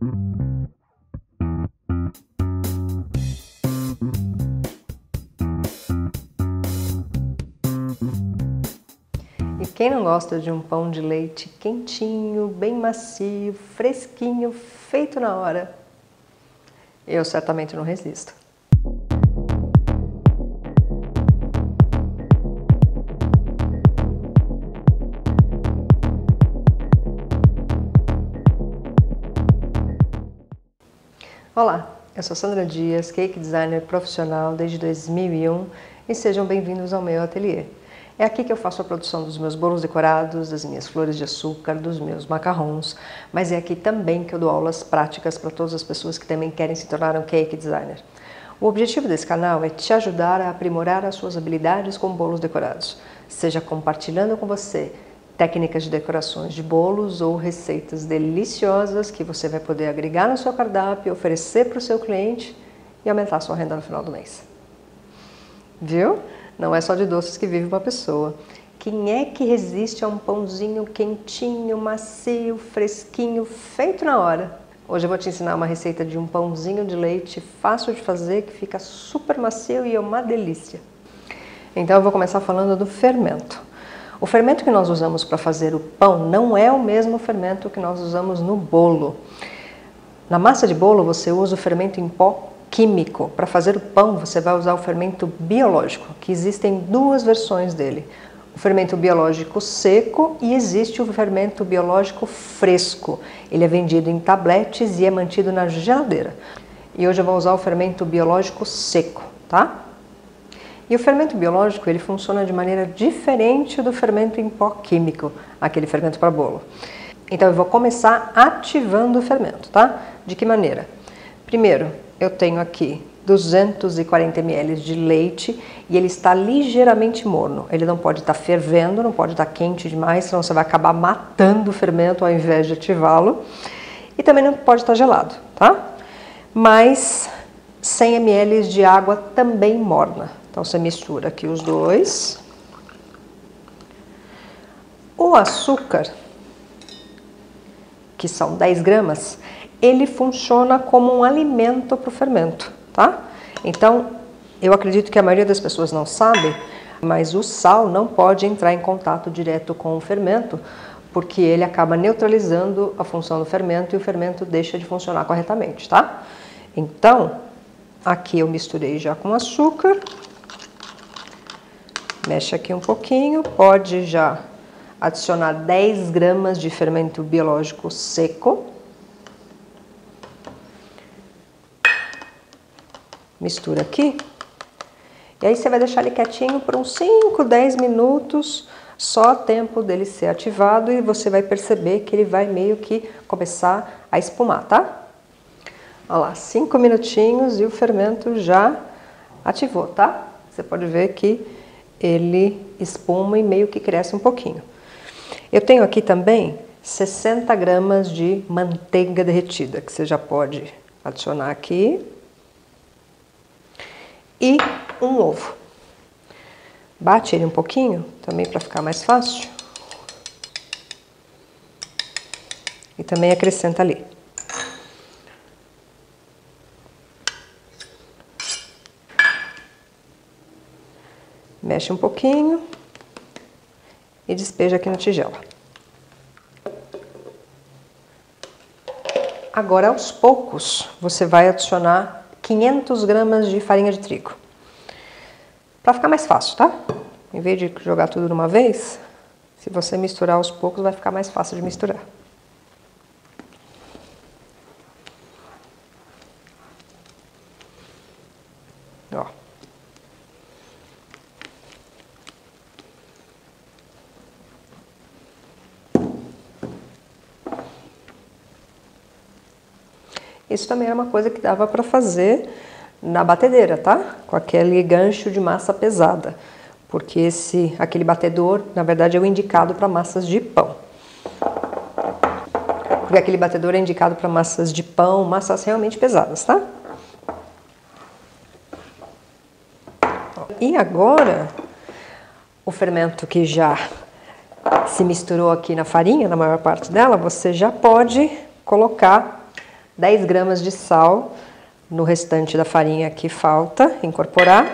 E quem não gosta de um pão de leite quentinho, bem macio, fresquinho, feito na hora? Eu certamente não resisto. Olá, eu sou Sandra Dias, cake designer profissional desde 2001 e sejam bem-vindos ao meu ateliê. É aqui que eu faço a produção dos meus bolos decorados, das minhas flores de açúcar, dos meus macarrons, mas é aqui também que eu dou aulas práticas para todas as pessoas que também querem se tornar um cake designer. O objetivo desse canal é te ajudar a aprimorar as suas habilidades com bolos decorados, seja compartilhando com você técnicas de decorações de bolos ou receitas deliciosas que você vai poder agregar no seu cardápio, oferecer para o seu cliente e aumentar a sua renda no final do mês. Viu? Não é só de doces que vive uma pessoa. Quem é que resiste a um pãozinho quentinho, macio, fresquinho, feito na hora? Hoje eu vou te ensinar uma receita de um pãozinho de leite fácil de fazer, que fica super macio e é uma delícia. Então eu vou começar falando do fermento. O fermento que nós usamos para fazer o pão não é o mesmo fermento que nós usamos no bolo. Na massa de bolo você usa o fermento em pó químico. Para fazer o pão você vai usar o fermento biológico, que existem duas versões dele. O fermento biológico seco e existe o fermento biológico fresco. Ele é vendido em tabletes e é mantido na geladeira. E hoje eu vou usar o fermento biológico seco, tá? E o fermento biológico ele funciona de maneira diferente do fermento em pó químico, aquele fermento para bolo. Então eu vou começar ativando o fermento, tá? De que maneira? Primeiro, eu tenho aqui 240 ml de leite e ele está ligeiramente morno. Ele não pode estar fervendo, não pode estar quente demais, senão você vai acabar matando o fermento ao invés de ativá-lo. E também não pode estar gelado, tá? Mais 100 ml de água também morna. Então você mistura aqui os dois. O açúcar, que são 10 gramas, ele funciona como um alimento para o fermento, tá? Então, eu acredito que a maioria das pessoas não sabe, mas o sal não pode entrar em contato direto com o fermento, porque ele acaba neutralizando a função do fermento e o fermento deixa de funcionar corretamente, tá? Então, aqui eu misturei já com açúcar. Mexe aqui um pouquinho, pode já adicionar 10 gramas de fermento biológico seco. Mistura aqui. E aí você vai deixar ele quietinho por uns 5, 10 minutos, só tempo dele ser ativado e você vai perceber que ele vai meio que começar a espumar, tá? Olha lá, 5 minutinhos e o fermento já ativou, tá? Você pode ver que ele espuma e meio que cresce um pouquinho. Eu tenho aqui também 60 gramas de manteiga derretida, que você já pode adicionar aqui. E um ovo. Bate ele um pouquinho, também para ficar mais fácil. E também acrescenta ali. Mexe um pouquinho e despeja aqui na tigela. Agora, aos poucos, você vai adicionar 500 gramas de farinha de trigo. Para ficar mais fácil, tá? Em vez de jogar tudo de uma vez, se você misturar aos poucos, vai ficar mais fácil de misturar. Ó. Isso também era uma coisa que dava para fazer na batedeira, tá? Com aquele gancho de massa pesada, porque aquele batedor, na verdade, é o indicado para massas de pão. Porque aquele batedor é indicado para massas de pão, massas realmente pesadas, tá? E agora, o fermento que já se misturou aqui na farinha, na maior parte dela, você já pode colocar 10 gramas de sal no restante da farinha que falta incorporar,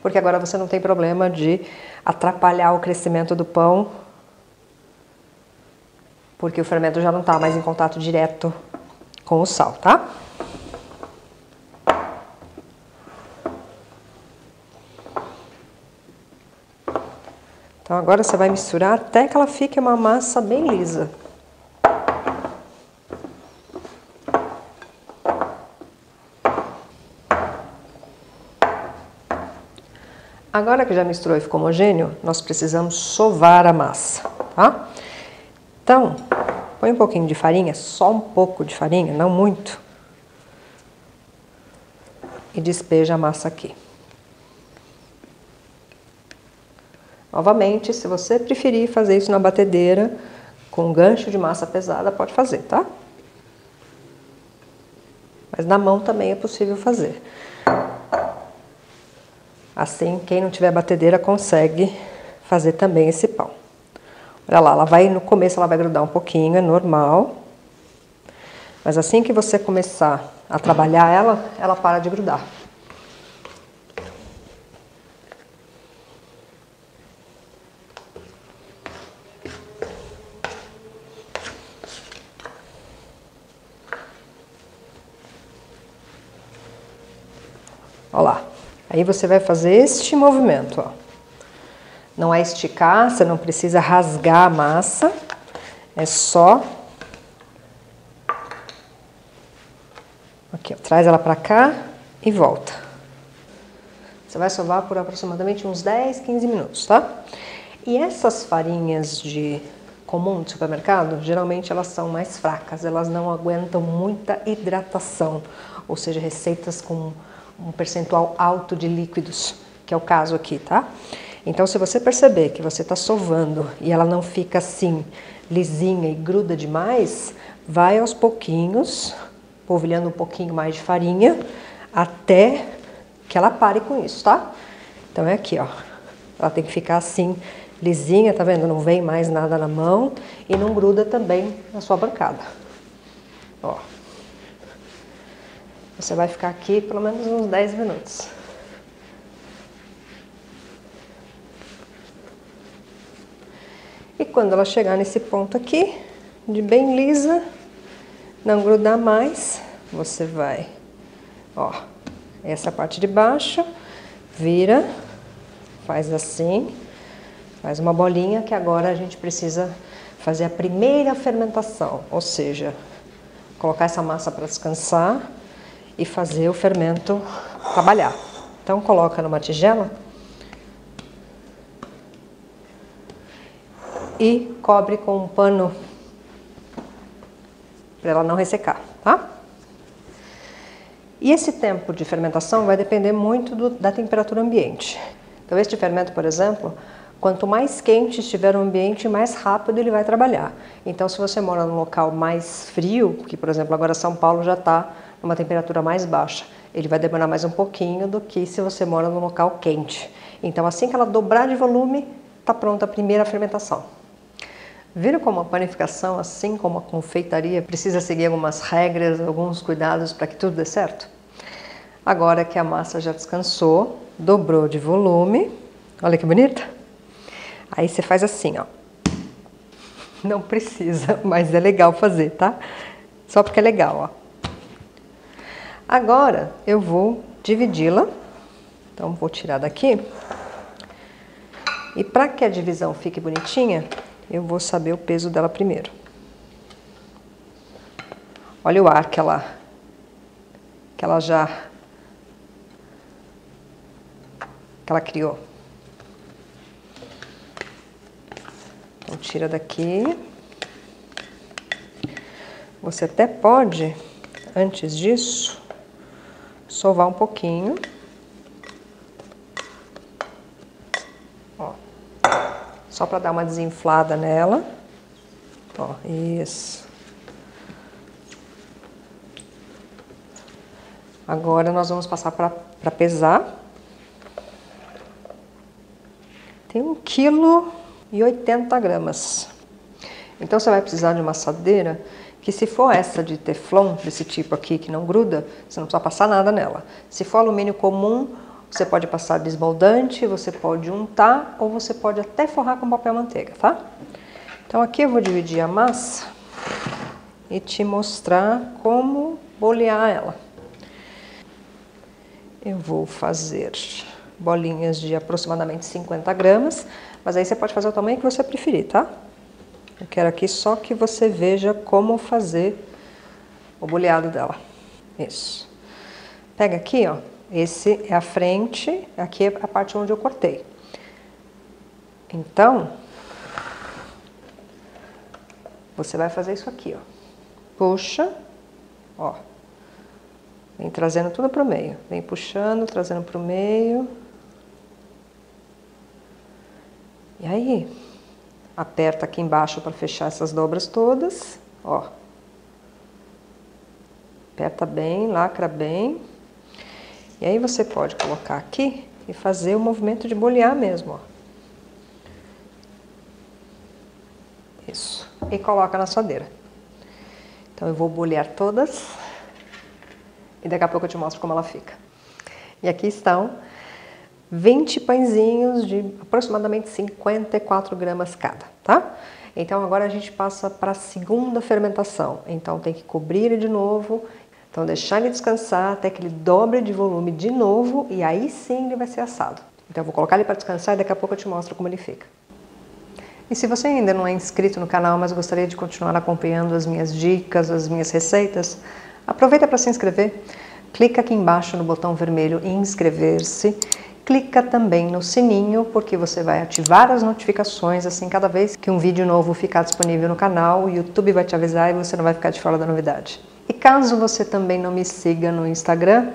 porque agora você não tem problema de atrapalhar o crescimento do pão, porque o fermento já não está mais em contato direto com o sal, tá? Então agora você vai misturar até que ela fique uma massa bem lisa. Agora que já misturou e ficou homogêneo, nós precisamos sovar a massa, tá? Então, põe um pouquinho de farinha, só um pouco de farinha, não muito. E despeja a massa aqui. Novamente, se você preferir fazer isso na batedeira, com gancho de massa pesada, pode fazer, tá? Mas na mão também é possível fazer. Assim, quem não tiver batedeira consegue fazer também esse pão. Olha lá, no começo ela vai grudar um pouquinho, é normal. Mas assim que você começar a trabalhar ela para de grudar. Olha lá, aí você vai fazer este movimento, ó. Não é esticar, você não precisa rasgar a massa, é só... Aqui, ó, traz ela pra cá e volta. Você vai sovar por aproximadamente uns 10, 15 minutos, tá? E essas farinhas comum de supermercado, geralmente elas são mais fracas, elas não aguentam muita hidratação, ou seja, receitas com um percentual alto de líquidos, que é o caso aqui, tá? Então, se você perceber que você está sovando e ela não fica assim, lisinha e gruda demais, vai aos pouquinhos, polvilhando um pouquinho mais de farinha, até que ela pare com isso, tá? Então, é aqui, ó. Ela tem que ficar assim, lisinha, tá vendo? Não vem mais nada na mão e não gruda também na sua bancada. Ó. Você vai ficar aqui pelo menos uns 10 minutos. E quando ela chegar nesse ponto aqui, de bem lisa, não grudar mais, você vai, ó, essa parte de baixo, vira, faz assim, faz uma bolinha que agora a gente precisa fazer a primeira fermentação, ou seja, colocar essa massa para descansar e fazer o fermento trabalhar. Então, coloca numa tigela e cobre com um pano para ela não ressecar, tá? E esse tempo de fermentação vai depender muito da temperatura ambiente. Então, este fermento, por exemplo, quanto mais quente estiver o ambiente, mais rápido ele vai trabalhar. Então, se você mora num local mais frio, que por exemplo agora São Paulo já está numa temperatura mais baixa, ele vai demorar mais um pouquinho do que se você mora num local quente. Então, assim que ela dobrar de volume, está pronta a primeira fermentação. Viram como a panificação, assim como a confeitaria, precisa seguir algumas regras, alguns cuidados para que tudo dê certo? Agora que a massa já descansou, dobrou de volume, olha que bonita. Aí você faz assim, ó. Não precisa, mas é legal fazer, tá? Só porque é legal, ó. Agora eu vou dividi-la. Então vou tirar daqui. E para que a divisão fique bonitinha, eu vou saber o peso dela primeiro. Olha o ar que ela criou. Então tira daqui. Você até pode, antes disso, sovar um pouquinho. Ó. Só para dar uma desinflada nela. Ó, isso. Agora nós vamos passar para pesar. Tem 1,80 kg. Então você vai precisar de uma assadeira que se for essa de teflon, desse tipo aqui, que não gruda, você não precisa passar nada nela. Se for alumínio comum, você pode passar desmoldante, você pode untar ou você pode até forrar com papel manteiga, tá? Então aqui eu vou dividir a massa e te mostrar como bolear ela. Eu vou fazer bolinhas de aproximadamente 50 gramas, mas aí você pode fazer o tamanho que você preferir, tá? Eu quero aqui só que você veja como fazer o boleado dela. Isso. Pega aqui, ó. Esse é a frente, aqui é a parte onde eu cortei. Então, você vai fazer isso aqui, ó. Puxa, ó. Vem trazendo tudo pro meio. Vem puxando, trazendo pro meio. E aí, aperta aqui embaixo para fechar essas dobras todas, ó. Aperta bem, lacra bem. E aí você pode colocar aqui e fazer o movimento de bolear mesmo, ó. Isso. E coloca na assadeira. Então eu vou bolear todas e daqui a pouco eu te mostro como ela fica. E aqui estão 20 pãezinhos de aproximadamente 54 gramas cada, tá? Então agora a gente passa para a segunda fermentação. Então tem que cobrir ele de novo, então deixar ele descansar até que ele dobre de volume de novo e aí sim ele vai ser assado. Então eu vou colocar ele para descansar e daqui a pouco eu te mostro como ele fica. E se você ainda não é inscrito no canal, mas gostaria de continuar acompanhando as minhas dicas, as minhas receitas, aproveita para se inscrever. Clica aqui embaixo no botão vermelho inscrever-se. Clica também no sininho, porque você vai ativar as notificações, assim, cada vez que um vídeo novo ficar disponível no canal, o YouTube vai te avisar e você não vai ficar de fora da novidade. E caso você também não me siga no Instagram,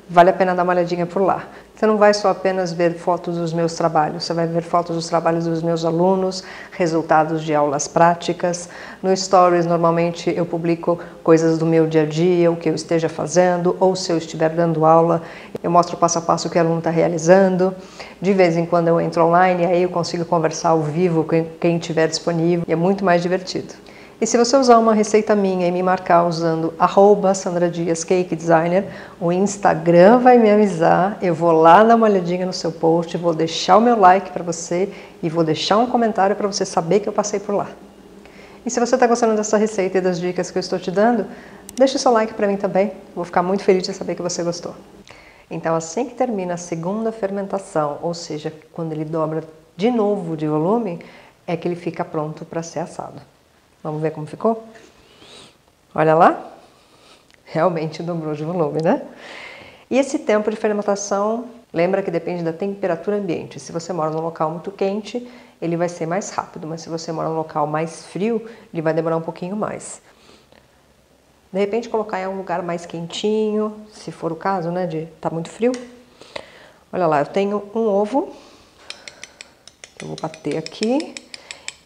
vale a pena dar uma olhadinha por lá. Você não vai só apenas ver fotos dos meus trabalhos, você vai ver fotos dos trabalhos dos meus alunos, resultados de aulas práticas. No Stories, normalmente, eu publico coisas do meu dia a dia, o que eu esteja fazendo, ou se eu estiver dando aula, eu mostro passo a passo o que o aluno está realizando. De vez em quando eu entro online, aí eu consigo conversar ao vivo com quem estiver disponível, e é muito mais divertido. E se você usar uma receita minha e me marcar usando @SandraDiasCakeDesigner, o Instagram vai me avisar, eu vou lá dar uma olhadinha no seu post, vou deixar o meu like para você e vou deixar um comentário para você saber que eu passei por lá. E se você está gostando dessa receita e das dicas que eu estou te dando, deixa o seu like para mim também, vou ficar muito feliz de saber que você gostou. Então assim que termina a segunda fermentação, ou seja, quando ele dobra de novo de volume, é que ele fica pronto para ser assado. Vamos ver como ficou? Olha lá, realmente dobrou de volume, né? E esse tempo de fermentação, lembra que depende da temperatura ambiente. Se você mora num local muito quente, ele vai ser mais rápido, mas se você mora num local mais frio, ele vai demorar um pouquinho mais. De repente colocar em um lugar mais quentinho, se for o caso, né, de tá muito frio. Olha lá, eu tenho um ovo, eu vou bater aqui.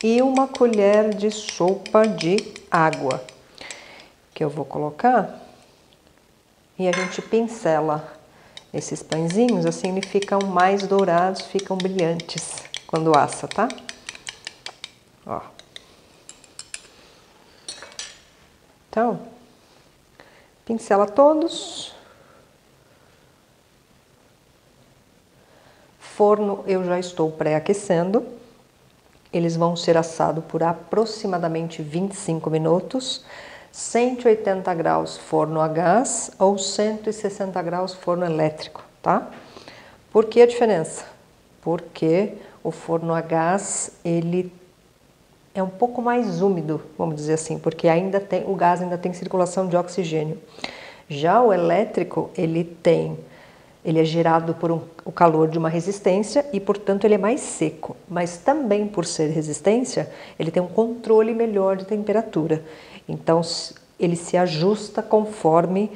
E uma colher de sopa de água, que eu vou colocar, e a gente pincela esses pãezinhos, assim eles ficam mais dourados, ficam brilhantes quando assa, tá? Ó. Então, pincela todos. Forno eu já estou pré-aquecendo. Eles vão ser assados por aproximadamente 25 minutos, 180 graus forno a gás ou 160 graus forno elétrico, tá? Por que a diferença? Porque o forno a gás, ele é um pouco mais úmido, vamos dizer assim, porque o gás ainda tem circulação de oxigênio. Já o elétrico, ele é gerado por o calor de uma resistência e, portanto, ele é mais seco. Mas também, por ser resistência, ele tem um controle melhor de temperatura. Então, ele se ajusta conforme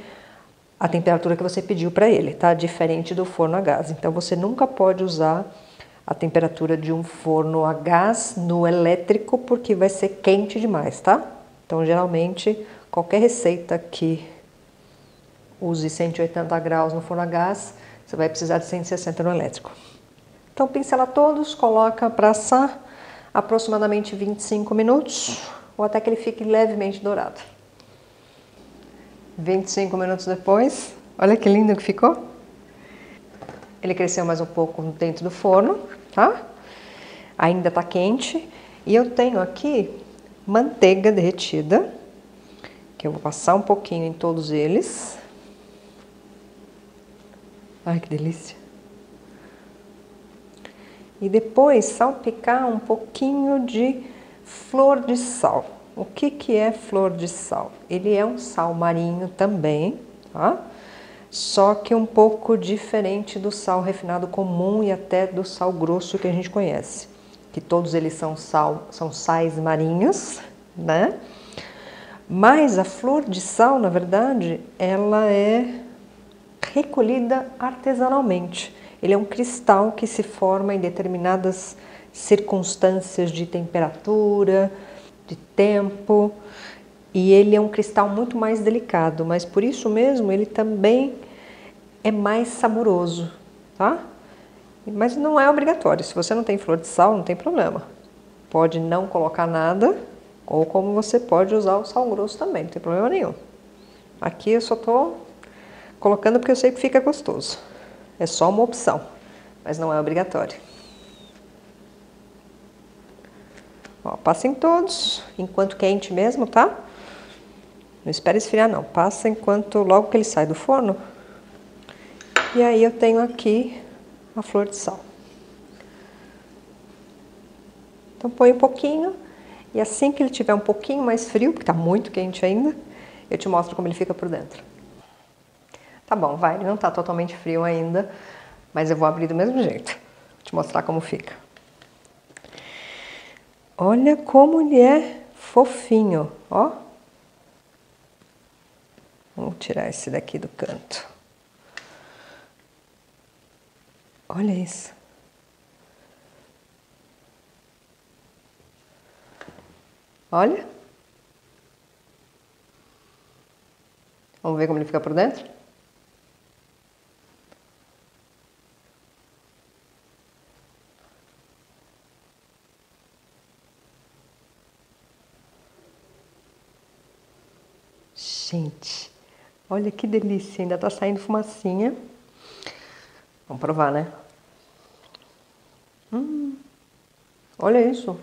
a temperatura que você pediu para ele, tá? Diferente do forno a gás. Então, você nunca pode usar a temperatura de um forno a gás no elétrico, porque vai ser quente demais, tá? Então, geralmente, qualquer receita que use 180 graus no forno a gás, você vai precisar de 160 no elétrico. Então pincela todos, coloca para assar aproximadamente 25 minutos, ou até que ele fique levemente dourado. 25 minutos depois, olha que lindo que ficou. Ele cresceu mais um pouco dentro do forno, tá? Ainda tá quente. E eu tenho aqui manteiga derretida, que eu vou passar um pouquinho em todos eles. Ai, que delícia! E depois salpicar um pouquinho de flor de sal. O que que é flor de sal? Ele é um sal marinho também, tá? Só que um pouco diferente do sal refinado comum e até do sal grosso que a gente conhece. Que todos eles são sais marinhos, né? Mas a flor de sal, na verdade, ela é recolhida artesanalmente. Ele é um cristal que se forma em determinadas circunstâncias de temperatura, de tempo, e ele é um cristal muito mais delicado, mas por isso mesmo ele também é mais saboroso, tá? Mas não é obrigatório. Se você não tem flor de sal, não tem problema. Pode não colocar nada, ou como você pode usar o sal grosso também, não tem problema nenhum. Aqui eu só tô colocando porque eu sei que fica gostoso. É só uma opção, mas não é obrigatório. Ó, passa em todos, enquanto quente mesmo, tá? Não espere esfriar não, passa enquanto logo que ele sai do forno. E aí eu tenho aqui a flor de sal. Então põe um pouquinho e assim que ele tiver um pouquinho mais frio, porque tá muito quente ainda, eu te mostro como ele fica por dentro. Tá bom, vai, ele não tá totalmente frio ainda, mas eu vou abrir do mesmo jeito. Vou te mostrar como fica. Olha como ele é fofinho, ó. Vamos tirar esse daqui do canto. Olha isso. Olha. Vamos ver como ele fica por dentro? Gente, olha que delícia, ainda tá saindo fumacinha. Vamos provar, né? Olha isso.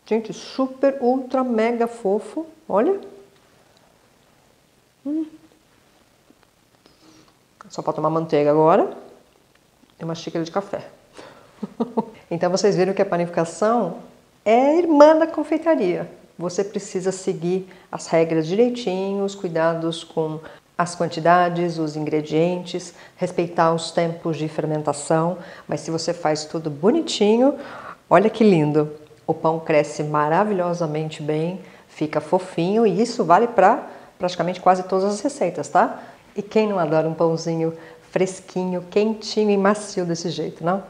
Gente, super, ultra, mega fofo. Olha. Só para tomar manteiga agora. E uma xícara de café. Então vocês viram que a panificação é irmã da confeitaria. Você precisa seguir as regras direitinho, os cuidados com as quantidades, os ingredientes, respeitar os tempos de fermentação, mas se você faz tudo bonitinho, olha que lindo! O pão cresce maravilhosamente bem, fica fofinho e isso vale para praticamente quase todas as receitas, tá? E quem não adora um pãozinho fresquinho, quentinho e macio desse jeito, não?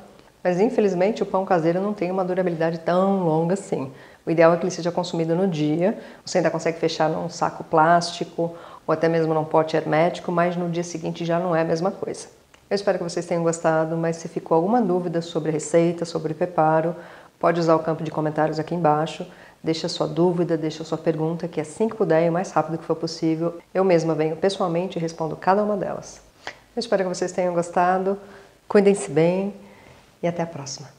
Mas infelizmente o pão caseiro não tem uma durabilidade tão longa assim. O ideal é que ele seja consumido no dia, você ainda consegue fechar num saco plástico ou até mesmo num pote hermético, mas no dia seguinte já não é a mesma coisa. Eu espero que vocês tenham gostado, mas se ficou alguma dúvida sobre a receita, sobre o preparo, pode usar o campo de comentários aqui embaixo, deixa sua dúvida, deixa sua pergunta, que assim que puder e o mais rápido que for possível, eu mesma venho pessoalmente e respondo cada uma delas. Eu espero que vocês tenham gostado, cuidem-se bem e até a próxima.